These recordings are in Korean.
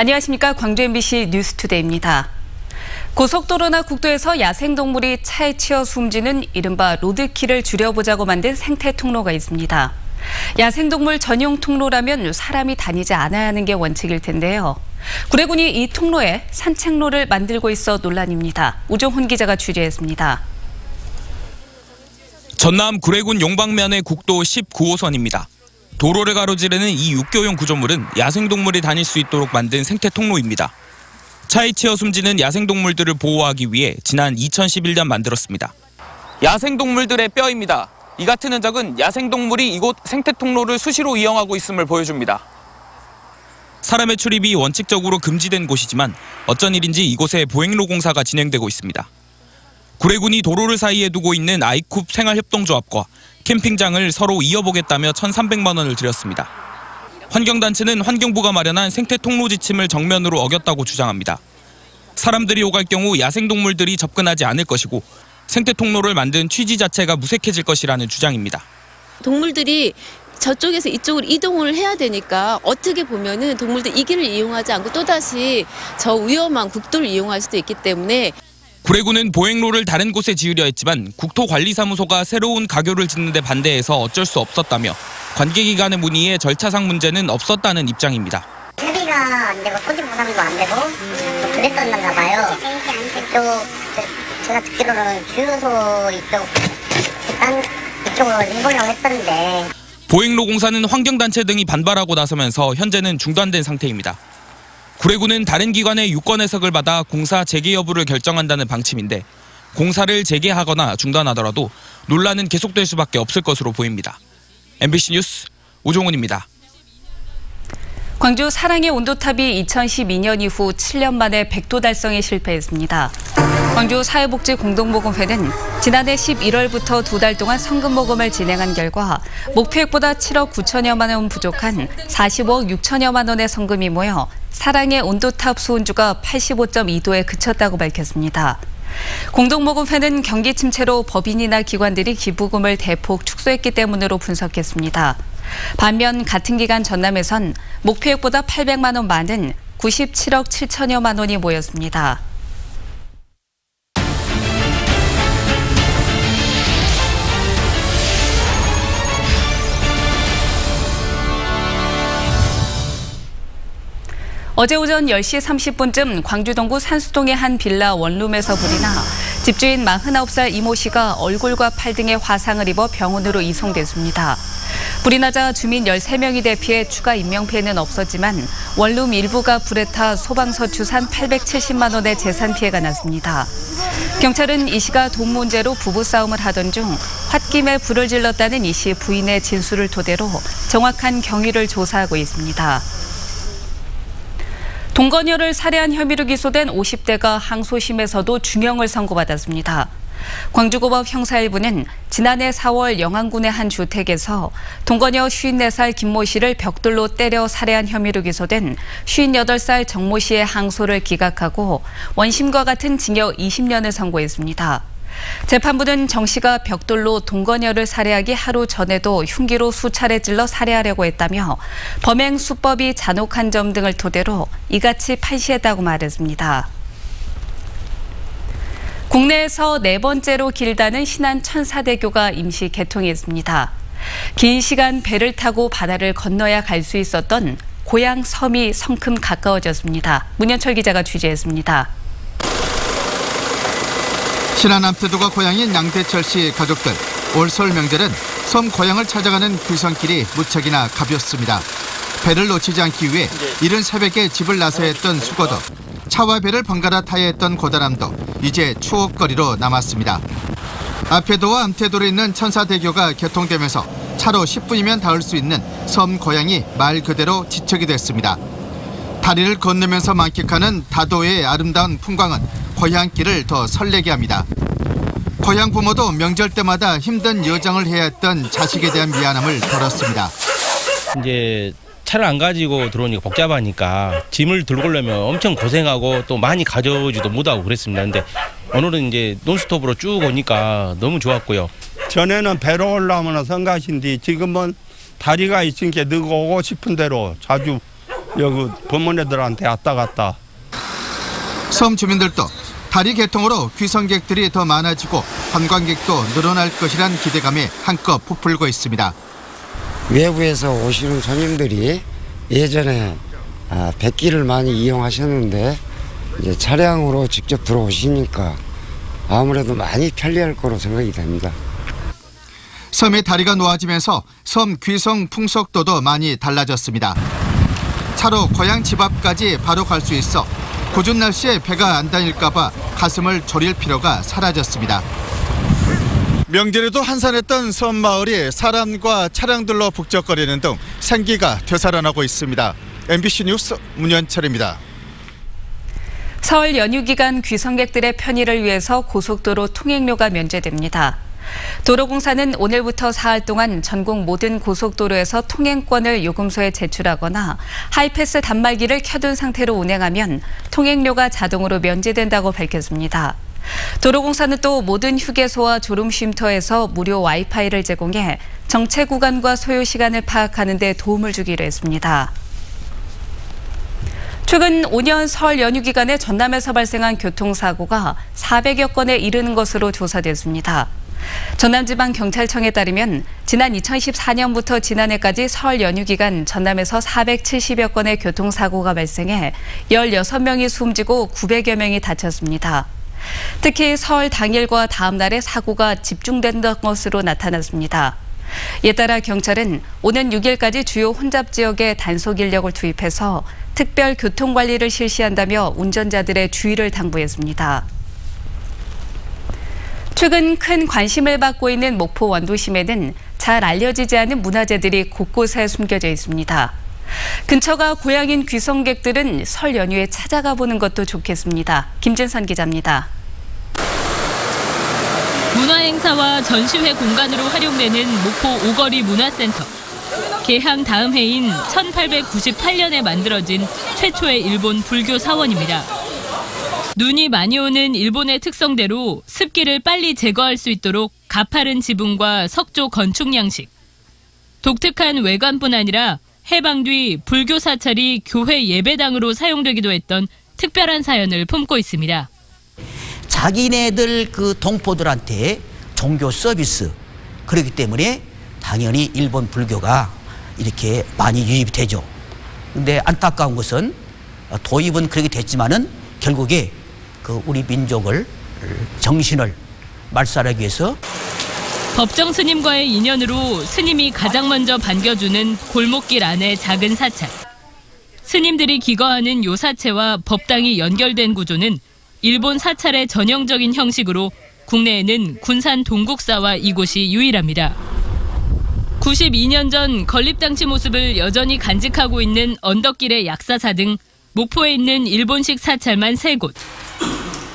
안녕하십니까. 광주 MBC 뉴스투데이입니다. 고속도로나 국도에서 야생동물이 차에 치여 숨지는 이른바 로드킬을 줄여보자고 만든 생태통로가 있습니다. 야생동물 전용 통로라면 사람이 다니지 않아야 하는 게 원칙일 텐데요. 구례군이 이 통로에 산책로를 만들고 있어 논란입니다. 우종훈 기자가 취재했습니다. 전남 구례군 용방면의 국도 19호선입니다. 도로를 가로지르는 이 육교용 구조물은 야생동물이 다닐 수 있도록 만든 생태통로입니다. 차에 치여 숨지는 야생동물들을 보호하기 위해 지난 2011년 만들었습니다. 야생동물들의 뼈입니다. 이 같은 흔적은 야생동물이 이곳 생태통로를 수시로 이용하고 있음을 보여줍니다. 사람의 출입이 원칙적으로 금지된 곳이지만 어쩐 일인지 이곳에 보행로 공사가 진행되고 있습니다. 구례군이 도로를 사이에 두고 있는 아이쿱 생활협동조합과 캠핑장을 서로 이어보겠다며 1,300만 원을 들였습니다. 환경단체는 환경부가 마련한 생태통로 지침을 정면으로 어겼다고 주장합니다. 사람들이 오갈 경우 야생동물들이 접근하지 않을 것이고 생태통로를 만든 취지 자체가 무색해질 것이라는 주장입니다. 동물들이 저쪽에서 이쪽으로 이동을 해야 되니까 어떻게 보면은 동물들 이 길을 이용하지 않고 또다시 저 위험한 국도를 이용할 수도 있기 때문에 구례군은 보행로를 다른 곳에 지으려 했지만 국토관리사무소가 새로운 가교를 짓는 데 반대해서 어쩔 수 없었다며 관계기관의 문의에 절차상 문제는 없었다는 입장입니다. 수리가 안 되고 토지 보상도 안 되고 그랬었나 봐요. 제가 듣기로는 주유소 이쪽으로 해보려고 했었는데. 보행로 공사는 환경단체 등이 반발하고 나서면서 현재는 중단된 상태입니다. 구례군은 다른 기관의 유권 해석을 받아 공사 재개 여부를 결정한다는 방침인데 공사를 재개하거나 중단하더라도 논란은 계속될 수밖에 없을 것으로 보입니다. MBC 뉴스 우종훈입니다. 광주 사랑의 온도탑이 2012년 이후 7년 만에 100도 달성에 실패했습니다. 광주 사회복지공동모금회는 지난해 11월부터 2달 동안 성금모금을 진행한 결과 목표액보다 7억 9천여만 원 부족한 45억 6천여만 원의 성금이 모여 사랑의 온도탑 수온주가 85.2도에 그쳤다고 밝혔습니다. 공동모금회는 경기 침체로 법인이나 기관들이 기부금을 대폭 축소했기 때문으로 분석했습니다. 반면 같은 기간 전남에선 목표액보다 800만 원 많은 97억 7천여만 원이 모였습니다. 어제 오전 10시 30분쯤 광주 동구 산수동의 한 빌라 원룸에서 불이 나 집주인 49살 이모 씨가 얼굴과 팔 등에 화상을 입어 병원으로 이송됐습니다. 불이 나자 주민 13명이 대피해 추가 인명피해는 없었지만 원룸 일부가 불에 타 소방서 추산 870만 원의 재산 피해가 났습니다. 경찰은 이 씨가 돈 문제로 부부싸움을 하던 중 홧김에 불을 질렀다는 이 씨 부인의 진술을 토대로 정확한 경위를 조사하고 있습니다. 동거녀를 살해한 혐의로 기소된 50대가 항소심에서도 중형을 선고받았습니다. 광주고법 형사 1부는 지난해 4월 영안군의 한 주택에서 동거녀 54살 김모 씨를 벽돌로 때려 살해한 혐의로 기소된 58살 정모 씨의 항소를 기각하고 원심과 같은 징역 20년을 선고했습니다. 재판부는 정 씨가 벽돌로 동거녀를 살해하기 하루 전에도 흉기로 수차례 찔러 살해하려고 했다며 범행 수법이 잔혹한 점 등을 토대로 이같이 판시했다고 말했습니다. 국내에서 4번째로 길다는 신안 천사대교가 임시 개통했습니다. 긴 시간 배를 타고 바다를 건너야 갈 수 있었던 고향 섬이 성큼 가까워졌습니다. 문현철 기자가 취재했습니다. 신안 암태도가 고향인 양대철 씨 가족들. 올 설 명절엔 섬 고향을 찾아가는 귀성길이 무척이나 가볍습니다. 배를 놓치지 않기 위해 이른 새벽에 집을 나서야 했던 수고도, 차와 배를 번갈아 타야 했던 고단함도 이제 추억거리로 남았습니다. 암태도와 암태도로 있는 천사대교가 개통되면서 차로 10분이면 닿을 수 있는 섬 고향이 말 그대로 지척이 됐습니다. 다리를 건너면서 만끽하는 다도의 아름다운 풍광은 고향길을 더 설레게 합니다. 고향 부모도 명절 때마다 힘든 여정을 해야 했던 자식에 대한 미안함을 덜었습니다. 이제 차를 안 가지고 들어오니까 복잡하니까 짐을 들고 오려면 엄청 고생하고 또 많이 가져오지도 못하고 그랬습니다. 근데 오늘은 이제 논스톱으로 쭉 오니까 너무 좋았고요. 전에는 배로 올라오면 성가신데 지금은 다리가 있으니까 너가 오고 싶은 대로 자주 여기 부모님들한테 왔다 갔다. 섬 주민들도 다리 개통으로 귀성객들이 더 많아지고 관광객도 늘어날 것이란 기대감이 한껏 부풀고 있습니다. 외부에서 오시는 손님들이 예전에 뱃길을 많이 이용하셨는데 이제 차량으로 직접 들어오시니까 아무래도 많이 편리할 거로 생각이 됩니다. 섬의 다리가 놓아지면서 섬 귀성 풍속도도 많이 달라졌습니다. 차로 고향 집 앞까지 바로 갈 수 있어 궂은 날씨에 배가 안 다닐까 봐 가슴을 졸일 필요가 사라졌습니다. 명절에도 한산했던 섬 마을이 사람과 차량들로 북적거리는 등 생기가 되살아나고 있습니다. MBC 뉴스 문현철입니다. 설 연휴 기간 귀성객들의 편의를 위해서 고속도로 통행료가 면제됩니다. 도로공사는 오늘부터 사흘 동안 전국 모든 고속도로에서 통행권을 요금소에 제출하거나 하이패스 단말기를 켜둔 상태로 운행하면 통행료가 자동으로 면제된다고 밝혔습니다. 도로공사는 또 모든 휴게소와 졸음쉼터에서 무료 와이파이를 제공해 정체 구간과 소요 시간을 파악하는 데 도움을 주기로 했습니다. 최근 5년 설 연휴 기간에 전남에서 발생한 교통사고가 400여 건에 이르는 것으로 조사됐습니다. 전남지방경찰청에 따르면 지난 2014년부터 지난해까지 설 연휴 기간 전남에서 470여 건의 교통사고가 발생해 16명이 숨지고 900여 명이 다쳤습니다. 특히 설 당일과 다음 날에 사고가 집중된 것으로 나타났습니다. 이에 따라 경찰은 오는 6일까지 주요 혼잡 지역에 단속 인력을 투입해서 특별 교통관리를 실시한다며 운전자들의 주의를 당부했습니다. 최근 큰 관심을 받고 있는 목포 원도심에는 잘 알려지지 않은 문화재들이 곳곳에 숨겨져 있습니다. 근처가 고향인 귀성객들은 설 연휴에 찾아가 보는 것도 좋겠습니다. 김진선 기자입니다. 문화행사와 전시회 공간으로 활용되는 목포 오거리 문화센터. 개항 다음 해인 1898년에 만들어진 최초의 일본 불교 사원입니다. 눈이 많이 오는 일본의 특성대로 습기를 빨리 제거할 수 있도록 가파른 지붕과 석조 건축 양식. 독특한 외관뿐 아니라 해방 뒤 불교 사찰이 교회 예배당으로 사용되기도 했던 특별한 사연을 품고 있습니다. 자기네들 그 동포들한테 종교 서비스, 그렇기 때문에 당연히 일본 불교가 이렇게 많이 유입이 되죠. 근데 안타까운 것은 도입은 그렇게 됐지만은 결국에 그 우리 민족을 정신을 말살하기 위해서 법정 스님과의 인연으로 스님이 가장 먼저 반겨주는 골목길 안의 작은 사찰. 스님들이 기거하는 요 사체와 법당이 연결된 구조는 일본 사찰의 전형적인 형식으로 국내에는 군산 동국사와 이곳이 유일합니다. 92년 전 건립당시 모습을 여전히 간직하고 있는 언덕길의 약사사 등 목포에 있는 일본식 사찰만 3곳.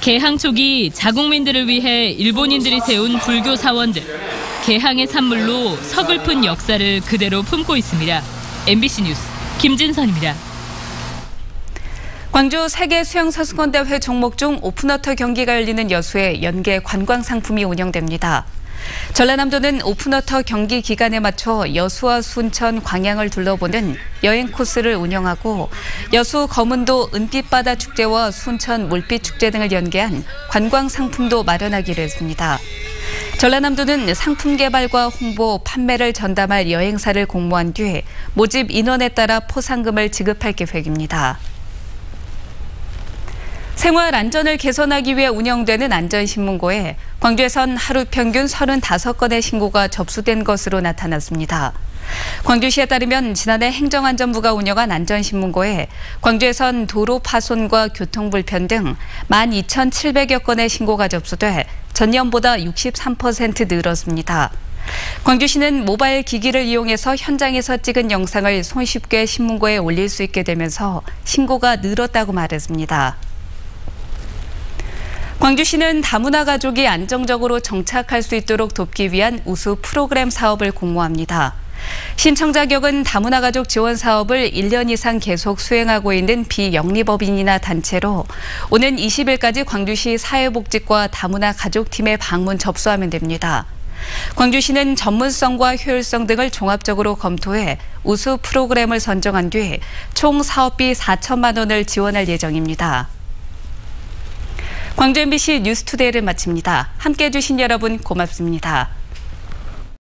개항 초기 자국민들을 위해 일본인들이 세운 불교 사원들. 개항의 산물로 서글픈 역사를 그대로 품고 있습니다. MBC 뉴스 김진선입니다. 광주 세계수영선수권대회 종목 중 오픈워터 경기가 열리는 여수에 연계 관광상품이 운영됩니다. 전라남도는 오픈워터 경기 기간에 맞춰 여수와 순천, 광양을 둘러보는 여행 코스를 운영하고 여수 검은도 은빛바다 축제와 순천 물빛 축제 등을 연계한 관광 상품도 마련하기로 했습니다. 전라남도는 상품 개발과 홍보, 판매를 전담할 여행사를 공모한 뒤 모집 인원에 따라 포상금을 지급할 계획입니다. 생활 안전을 개선하기 위해 운영되는 안전신문고에 광주에선 하루 평균 35건의 신고가 접수된 것으로 나타났습니다. 광주시에 따르면 지난해 행정안전부가 운영한 안전신문고에 광주에선 도로 파손과 교통불편 등 12,700여 건의 신고가 접수돼 전년보다 63% 늘었습니다. 광주시는 모바일 기기를 이용해서 현장에서 찍은 영상을 손쉽게 신문고에 올릴 수 있게 되면서 신고가 늘었다고 말했습니다. 광주시는 다문화 가족이 안정적으로 정착할 수 있도록 돕기 위한 우수 프로그램 사업을 공모합니다. 신청 자격은 다문화 가족 지원 사업을 1년 이상 계속 수행하고 있는 비영리법인이나 단체로 오는 20일까지 광주시 사회복지과 다문화 가족팀에 방문 접수하면 됩니다. 광주시는 전문성과 효율성 등을 종합적으로 검토해 우수 프로그램을 선정한 뒤 총 사업비 4천만 원을 지원할 예정입니다. 광주 MBC 뉴스투데이를 마칩니다. 함께해 주신 여러분 고맙습니다.